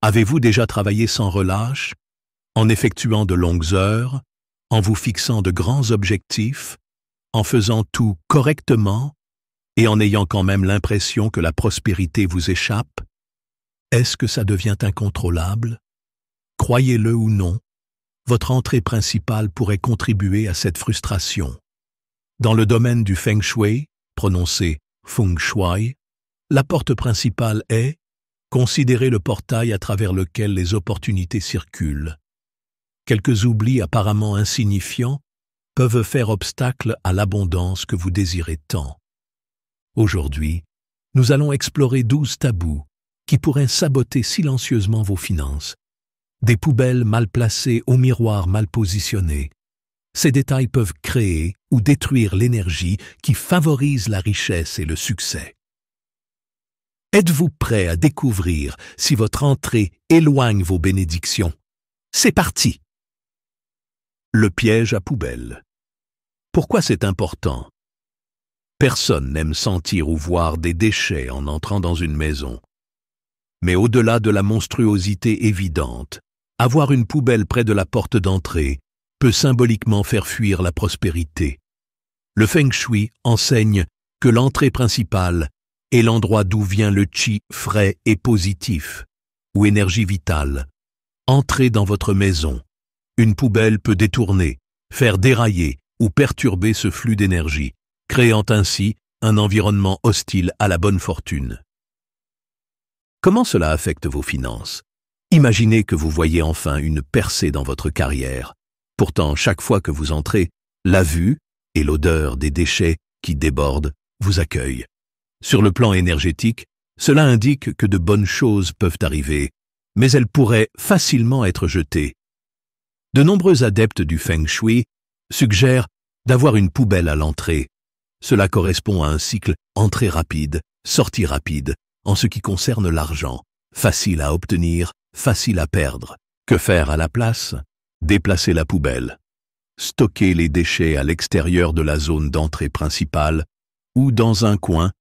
Avez-vous déjà travaillé sans relâche, en effectuant de longues heures, en vous fixant de grands objectifs, en faisant tout correctement et en ayant quand même l'impression que la prospérité vous échappe? Est-ce que ça devient incontrôlable? Croyez-le ou non, votre entrée principale pourrait contribuer à cette frustration. Dans le domaine du Feng Shui, prononcé Feng Shui, la porte principale est considérez le portail à travers lequel les opportunités circulent. Quelques oublis apparemment insignifiants peuvent faire obstacle à l'abondance que vous désirez tant. Aujourd'hui, nous allons explorer 12 tabous qui pourraient saboter silencieusement vos finances. Des poubelles mal placées au miroir mal positionné. Ces détails peuvent créer ou détruire l'énergie qui favorise la richesse et le succès. Êtes-vous prêt à découvrir si votre entrée éloigne vos bénédictions? C'est parti! Le piège à poubelle. Pourquoi c'est important? Personne n'aime sentir ou voir des déchets en entrant dans une maison. Mais au-delà de la monstruosité évidente, avoir une poubelle près de la porte d'entrée peut symboliquement faire fuir la prospérité. Le Feng Shui enseigne que l'entrée principale est l'endroit d'où vient le qi frais et positif, ou énergie vitale. Entrez dans votre maison. Une poubelle peut détourner, faire dérailler ou perturber ce flux d'énergie, créant ainsi un environnement hostile à la bonne fortune. Comment cela affecte vos finances? Imaginez que vous voyez enfin une percée dans votre carrière. Pourtant, chaque fois que vous entrez, la vue et l'odeur des déchets qui débordent vous accueillent. Sur le plan énergétique, cela indique que de bonnes choses peuvent arriver, mais elles pourraient facilement être jetées. De nombreux adeptes du Feng Shui suggèrent d'avoir une poubelle à l'entrée. Cela correspond à un cycle entrée rapide, sortie rapide, en ce qui concerne l'argent, facile à obtenir, facile à perdre. Que faire à la place? Déplacer la poubelle. Stocker les déchets à l'extérieur de la zone d'entrée principale ou dans un coin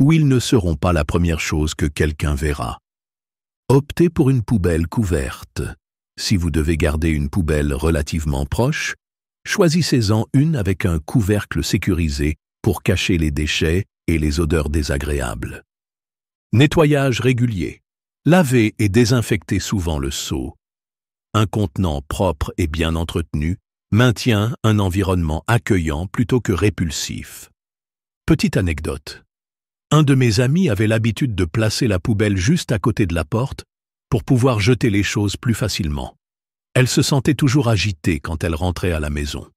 où ils ne seront pas la première chose que quelqu'un verra. Optez pour une poubelle couverte. Si vous devez garder une poubelle relativement proche, choisissez-en une avec un couvercle sécurisé pour cacher les déchets et les odeurs désagréables. Nettoyage régulier. Lavez et désinfectez souvent le seau. Un contenant propre et bien entretenu maintient un environnement accueillant plutôt que répulsif. Petite anecdote. Un de mes amis avait l'habitude de placer la poubelle juste à côté de la porte pour pouvoir jeter les choses plus facilement. Elle se sentait toujours agitée quand elle rentrait à la maison.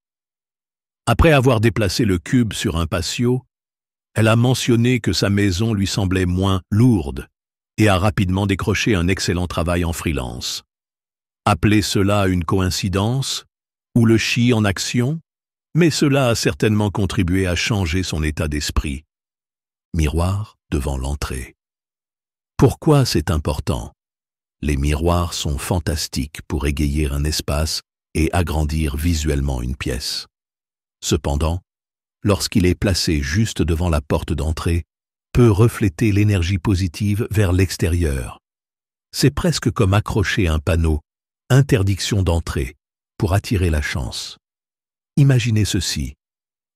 Après avoir déplacé le cube sur un patio, elle a mentionné que sa maison lui semblait moins lourde et a rapidement décroché un excellent travail en freelance. Appelez cela une coïncidence ou le chi en action, mais cela a certainement contribué à changer son état d'esprit. Miroir devant l'entrée. Pourquoi c'est important? Les miroirs sont fantastiques pour égayer un espace et agrandir visuellement une pièce. Cependant, lorsqu'il est placé juste devant la porte d'entrée, peut refléter l'énergie positive vers l'extérieur. C'est presque comme accrocher un panneau « Interdiction d'entrée » pour attirer la chance. Imaginez ceci.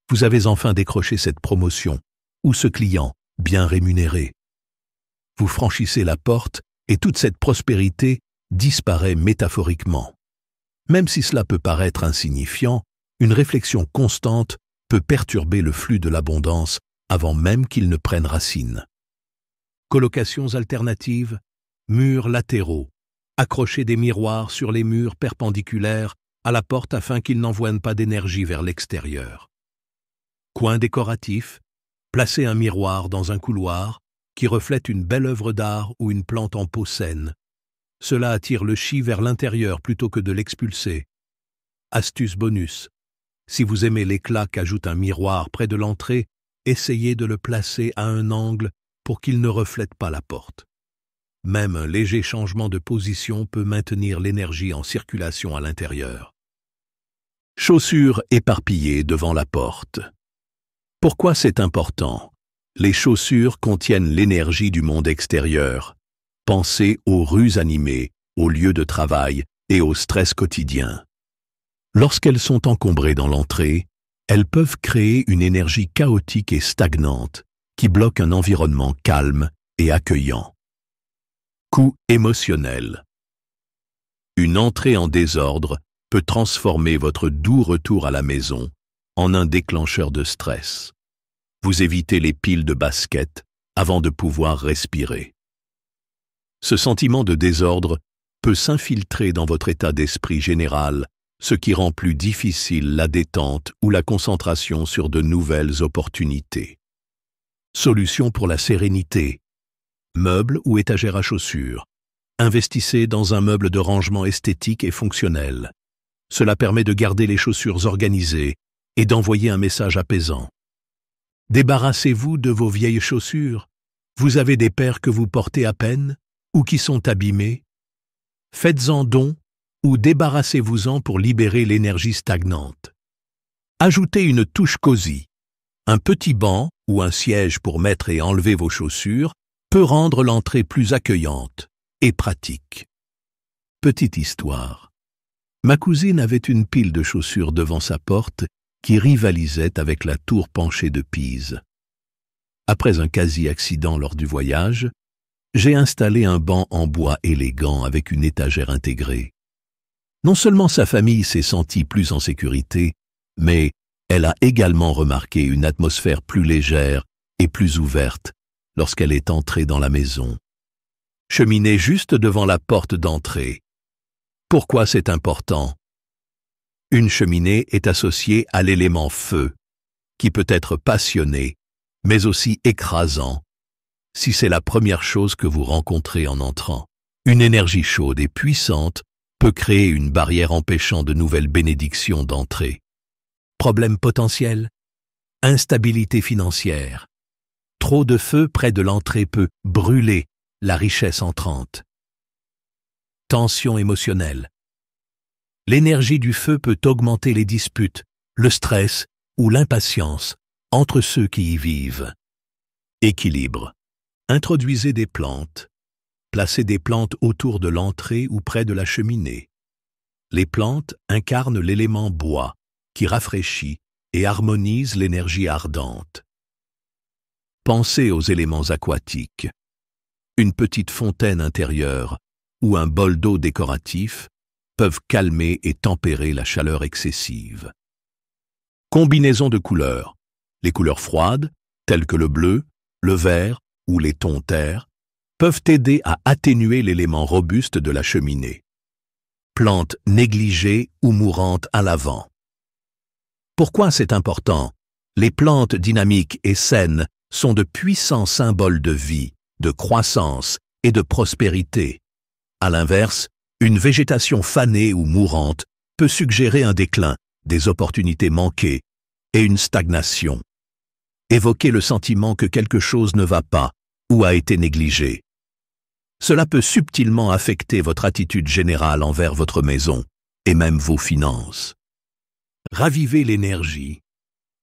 Vous avez enfin décroché cette promotion ou ce client bien rémunéré. Vous franchissez la porte et toute cette prospérité disparaît métaphoriquement. Même si cela peut paraître insignifiant, une réflexion constante peut perturber le flux de l'abondance avant même qu'il ne prenne racine. Colocations alternatives, murs latéraux, accrocher des miroirs sur les murs perpendiculaires à la porte afin qu'ils n'envoient pas d'énergie vers l'extérieur. Coin décoratif, placer un miroir dans un couloir qui reflète une belle œuvre d'art ou une plante en pot saine. Cela attire le chi vers l'intérieur plutôt que de l'expulser. Astuce bonus. Si vous aimez l'éclat qu'ajoute un miroir près de l'entrée, essayez de le placer à un angle pour qu'il ne reflète pas la porte. Même un léger changement de position peut maintenir l'énergie en circulation à l'intérieur. Chaussures éparpillées devant la porte. Pourquoi c'est important? Les chaussures contiennent l'énergie du monde extérieur. Pensez aux rues animées au lieu de travail et au stress quotidien. Lorsqu'elles sont encombrées dans l'entrée, elles peuvent créer une énergie chaotique et stagnante qui bloque un environnement calme et accueillant. Coût émotionnel. Une entrée en désordre peut transformer votre doux retour à la maison en un déclencheur de stress. Vous évitez les piles de baskets avant de pouvoir respirer. Ce sentiment de désordre peut s'infiltrer dans votre état d'esprit général, ce qui rend plus difficile la détente ou la concentration sur de nouvelles opportunités. Solution pour la sérénité. Meubles ou étagères à chaussures. Investissez dans un meuble de rangement esthétique et fonctionnel. Cela permet de garder les chaussures organisées et d'envoyer un message apaisant. Débarrassez-vous de vos vieilles chaussures. Vous avez des paires que vous portez à peine ou qui sont abîmées. Faites-en don ou débarrassez-vous-en pour libérer l'énergie stagnante. Ajoutez une touche cosy. Un petit banc ou un siège pour mettre et enlever vos chaussures peut rendre l'entrée plus accueillante et pratique. Petite histoire. Ma cousine avait une pile de chaussures devant sa porte qui rivalisait avec la tour penchée de Pise. Après un quasi-accident lors du voyage, j'ai installé un banc en bois élégant avec une étagère intégrée. Non seulement sa famille s'est sentie plus en sécurité, mais elle a également remarqué une atmosphère plus légère et plus ouverte lorsqu'elle est entrée dans la maison. Cheminée juste devant la porte d'entrée. Pourquoi c'est important? Une cheminée est associée à l'élément feu, qui peut être passionné, mais aussi écrasant, si c'est la première chose que vous rencontrez en entrant. Une énergie chaude et puissante peut créer une barrière empêchant de nouvelles bénédictions d'entrée. Problème potentiel? Instabilité financière. Trop de feu près de l'entrée peut brûler la richesse entrante. Tension émotionnelle. L'énergie du feu peut augmenter les disputes, le stress ou l'impatience entre ceux qui y vivent. Équilibre. Introduisez des plantes. Placez des plantes autour de l'entrée ou près de la cheminée. Les plantes incarnent l'élément bois qui rafraîchit et harmonise l'énergie ardente. Pensez aux éléments aquatiques. Une petite fontaine intérieure ou un bol d'eau décoratif peuvent calmer et tempérer la chaleur excessive. Combinaison de couleurs. Les couleurs froides, telles que le bleu, le vert ou les tons terre, peuvent aider à atténuer l'élément robuste de la cheminée. Plantes négligées ou mourantes à l'avant. Pourquoi c'est important? Les plantes dynamiques et saines sont de puissants symboles de vie, de croissance et de prospérité. À l'inverse, une végétation fanée ou mourante peut suggérer un déclin, des opportunités manquées et une stagnation. Évoquez le sentiment que quelque chose ne va pas ou a été négligé. Cela peut subtilement affecter votre attitude générale envers votre maison et même vos finances. Ravivez l'énergie.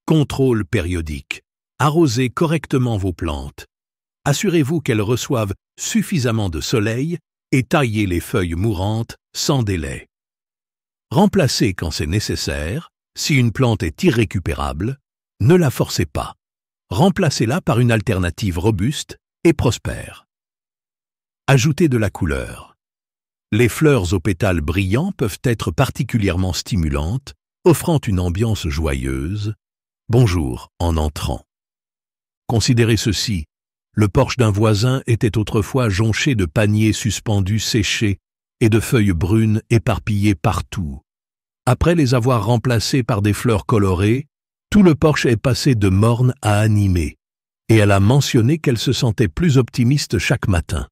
Contrôle périodique. Arrosez correctement vos plantes. Assurez-vous qu'elles reçoivent suffisamment de soleil et taillez les feuilles mourantes sans délai. Remplacez quand c'est nécessaire. Si une plante est irrécupérable, ne la forcez pas. Remplacez-la par une alternative robuste et prospère. Ajoutez de la couleur. Les fleurs aux pétales brillants peuvent être particulièrement stimulantes, offrant une ambiance joyeuse. Bonjour en entrant. Considérez ceci. Le porche d'un voisin était autrefois jonché de paniers suspendus séchés et de feuilles brunes éparpillées partout. Après les avoir remplacés par des fleurs colorées, tout le porche est passé de morne à animé, et elle a mentionné qu'elle se sentait plus optimiste chaque matin.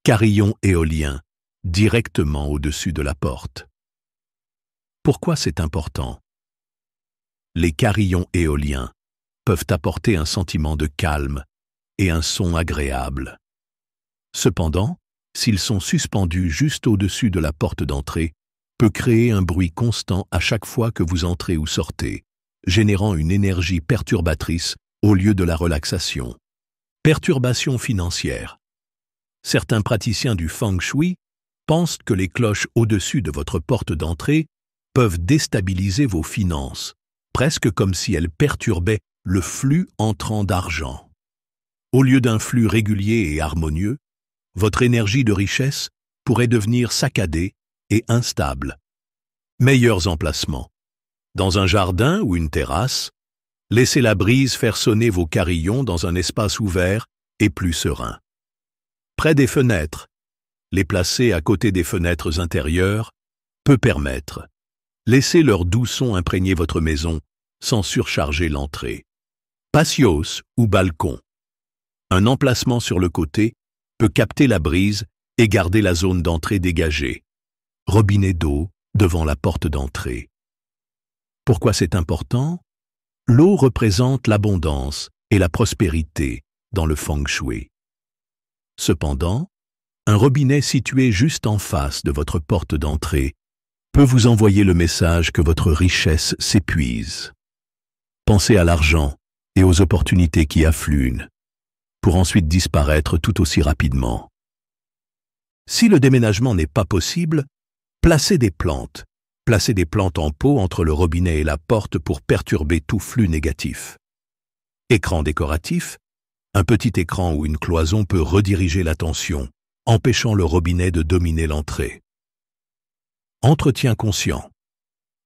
Carillon éolien, directement au-dessus de la porte. Pourquoi c'est important? Les carillons éoliens peuvent apporter un sentiment de calme et un son agréable. Cependant, s'ils sont suspendus juste au-dessus de la porte d'entrée, peut créer un bruit constant à chaque fois que vous entrez ou sortez, générant une énergie perturbatrice au lieu de la relaxation. Perturbation financière. Certains praticiens du feng shui pensent que les cloches au-dessus de votre porte d'entrée peuvent déstabiliser vos finances, presque comme si elles perturbaient le flux entrant d'argent. Au lieu d'un flux régulier et harmonieux, votre énergie de richesse pourrait devenir saccadée et instable. Meilleurs emplacements. Dans un jardin ou une terrasse, laissez la brise faire sonner vos carillons dans un espace ouvert et plus serein. Près des fenêtres, les placer à côté des fenêtres intérieures peut permettre. Laissez leur doux son imprégner votre maison sans surcharger l'entrée. Patios ou balcon. Un emplacement sur le côté peut capter la brise et garder la zone d'entrée dégagée. Robinet d'eau devant la porte d'entrée. Pourquoi c'est important? L'eau représente l'abondance et la prospérité dans le feng shui. Cependant, un robinet situé juste en face de votre porte d'entrée peut vous envoyer le message que votre richesse s'épuise. Pensez à l'argent et aux opportunités qui affluent, pour ensuite disparaître tout aussi rapidement. Si le déménagement n'est pas possible, placez des plantes. Placez des plantes en pot entre le robinet et la porte pour perturber tout flux négatif. Écran décoratif. Un petit écran ou une cloison peut rediriger l'attention, empêchant le robinet de dominer l'entrée. Entretien conscient.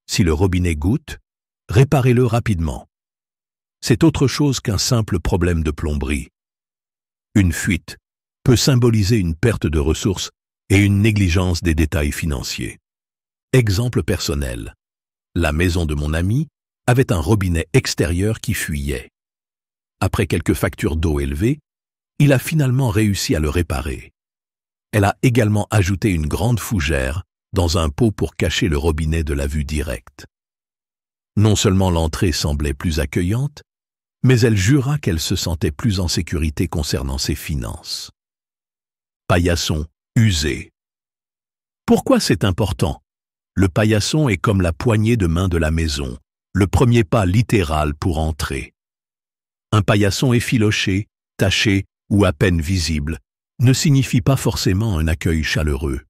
Si le robinet goutte, réparez-le rapidement. C'est autre chose qu'un simple problème de plomberie. Une fuite peut symboliser une perte de ressources et une négligence des détails financiers. Exemple personnel. La maison de mon ami avait un robinet extérieur qui fuyait. Après quelques factures d'eau élevées, il a finalement réussi à le réparer. Elle a également ajouté une grande fougère dans un pot pour cacher le robinet de la vue directe. Non seulement l'entrée semblait plus accueillante, mais elle jura qu'elle se sentait plus en sécurité concernant ses finances. Paillasson usé. Pourquoi c'est important? Le paillasson est comme la poignée de main de la maison, le premier pas littéral pour entrer. Un paillasson effiloché, taché ou à peine visible ne signifie pas forcément un accueil chaleureux.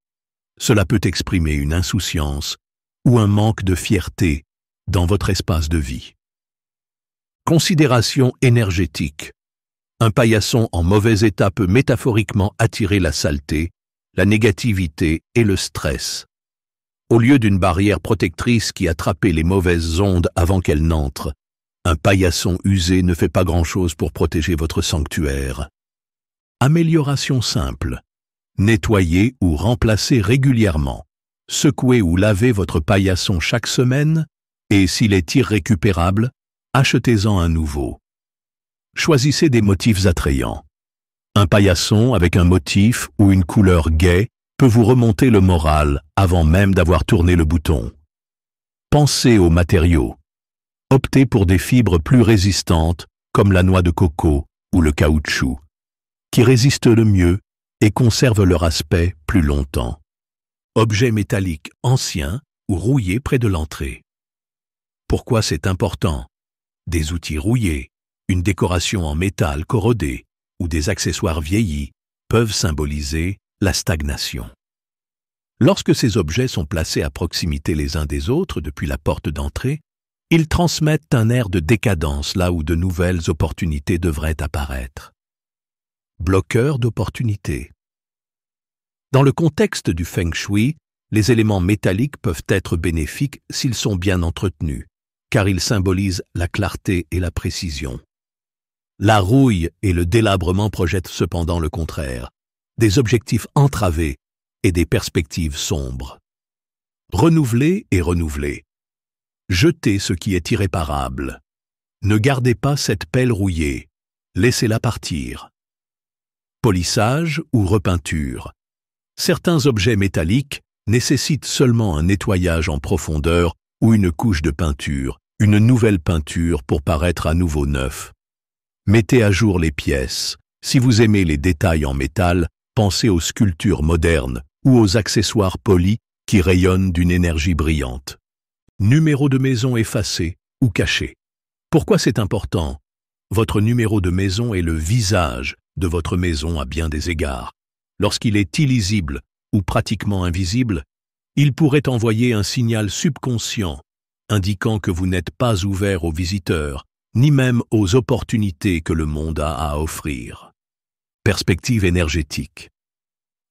Cela peut exprimer une insouciance ou un manque de fierté dans votre espace de vie. Considération énergétique. Un paillasson en mauvais état peut métaphoriquement attirer la saleté, la négativité et le stress. Au lieu d'une barrière protectrice qui attrapait les mauvaises ondes avant qu'elles n'entrent, un paillasson usé ne fait pas grand-chose pour protéger votre sanctuaire. Amélioration simple. Nettoyez ou remplacez régulièrement. Secouez ou lavez votre paillasson chaque semaine et s'il est irrécupérable, achetez-en un nouveau. Choisissez des motifs attrayants. Un paillasson avec un motif ou une couleur gaie peut vous remonter le moral avant même d'avoir tourné le bouton. Pensez aux matériaux. Optez pour des fibres plus résistantes comme la noix de coco ou le caoutchouc, qui résistent le mieux et conservent leur aspect plus longtemps. Objets métalliques anciens ou rouillés près de l'entrée. Pourquoi c'est important? Des outils rouillés, une décoration en métal corrodé ou des accessoires vieillis peuvent symboliser la stagnation. Lorsque ces objets sont placés à proximité les uns des autres depuis la porte d'entrée, ils transmettent un air de décadence là où de nouvelles opportunités devraient apparaître. Bloqueur d'opportunités. Dans le contexte du feng shui, les éléments métalliques peuvent être bénéfiques s'ils sont bien entretenus, car ils symbolisent la clarté et la précision. La rouille et le délabrement projettent cependant le contraire, des objectifs entravés et des perspectives sombres. Renouvelez et renouvelez. Jetez ce qui est irréparable. Ne gardez pas cette pelle rouillée, laissez-la partir. Polissage ou repeinture. Certains objets métalliques nécessitent seulement un nettoyage en profondeur ou une couche de peinture, une nouvelle peinture pour paraître à nouveau neuf. Mettez à jour les pièces. Si vous aimez les détails en métal, pensez aux sculptures modernes ou aux accessoires polis qui rayonnent d'une énergie brillante. Numéro de maison effacé ou caché. Pourquoi c'est important? Votre numéro de maison est le visage de votre maison à bien des égards. Lorsqu'il est illisible ou pratiquement invisible, il pourrait envoyer un signal subconscient indiquant que vous n'êtes pas ouvert aux visiteurs, ni même aux opportunités que le monde a à offrir. Perspective énergétique.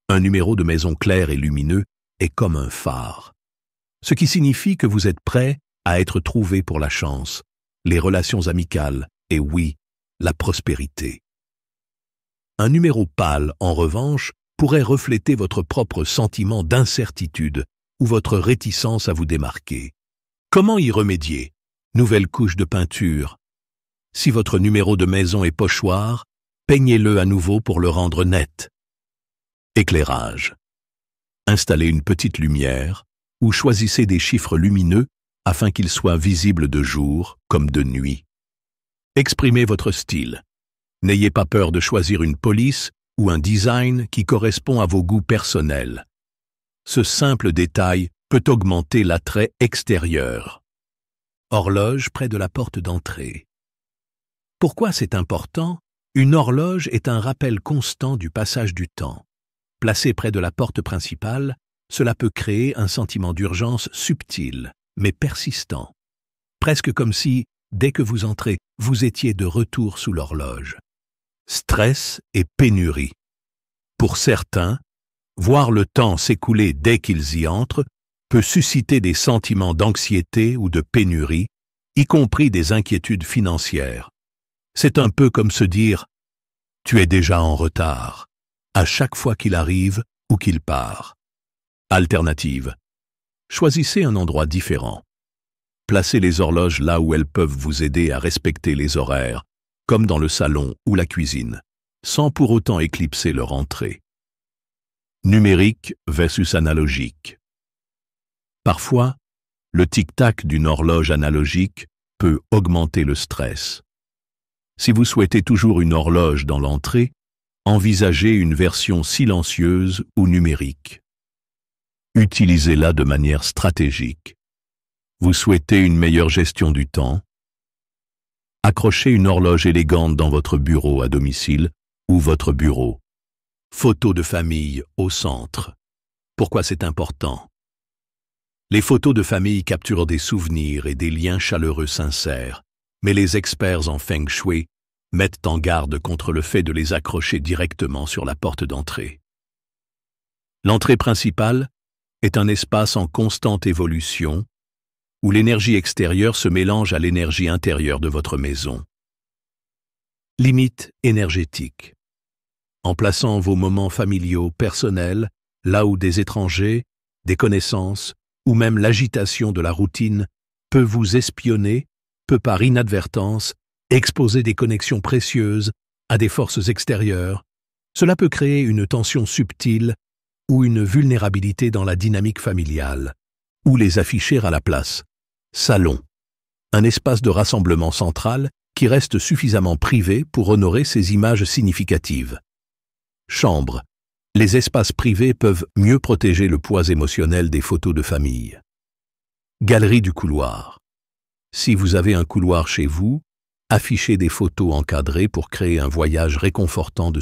Un numéro de maison clair et lumineux est comme un phare, ce qui signifie que vous êtes prêt à être trouvé pour la chance, les relations amicales et oui, la prospérité. Un numéro pâle, en revanche, pourrait refléter votre propre sentiment d'incertitude ou votre réticence à vous démarquer. Comment y remédier? Nouvelle couche de peinture. Si votre numéro de maison est pochoir, peignez-le à nouveau pour le rendre net. Éclairage. Installez une petite lumière ou choisissez des chiffres lumineux afin qu'ils soient visibles de jour comme de nuit. Exprimez votre style. N'ayez pas peur de choisir une police ou un design qui correspond à vos goûts personnels. Ce simple détail peut augmenter l'attrait extérieur. Horloge près de la porte d'entrée. Pourquoi c'est important? Une horloge est un rappel constant du passage du temps. Placée près de la porte principale, cela peut créer un sentiment d'urgence subtil, mais persistant. Presque comme si, dès que vous entrez, vous étiez de retour sous l'horloge. Stress et pénurie. Pour certains, voir le temps s'écouler dès qu'ils y entrent peut susciter des sentiments d'anxiété ou de pénurie, y compris des inquiétudes financières. C'est un peu comme se dire « tu es déjà en retard » à chaque fois qu'il arrive ou qu'il part. Alternative. Choisissez un endroit différent. Placez les horloges là où elles peuvent vous aider à respecter les horaires, comme dans le salon ou la cuisine, sans pour autant éclipser leur entrée. Numérique versus analogique. Parfois, le tic-tac d'une horloge analogique peut augmenter le stress. Si vous souhaitez toujours une horloge dans l'entrée, envisagez une version silencieuse ou numérique. Utilisez-la de manière stratégique. Vous souhaitez une meilleure gestion du temps? Accrochez une horloge élégante dans votre bureau à domicile ou votre bureau. Photos de famille au centre. Pourquoi c'est important? Les photos de famille capturent des souvenirs et des liens chaleureux sincères, mais les experts en Feng Shui mettent en garde contre le fait de les accrocher directement sur la porte d'entrée. L'entrée principale est un espace en constante évolution où l'énergie extérieure se mélange à l'énergie intérieure de votre maison. Limite énergétique. En plaçant vos moments familiaux personnels là où des étrangers, des connaissances ou même l'agitation de la routine peut vous espionner, peut par inadvertance exposer des connexions précieuses à des forces extérieures, cela peut créer une tension subtile ou une vulnérabilité dans la dynamique familiale, ou les afficher à la place. Salon, un espace de rassemblement central qui reste suffisamment privé pour honorer ces images significatives. Chambre, les espaces privés peuvent mieux protéger le poids émotionnel des photos de famille. Galerie du couloir. Si vous avez un couloir chez vous, affichez des photos encadrées pour créer un voyage réconfortant de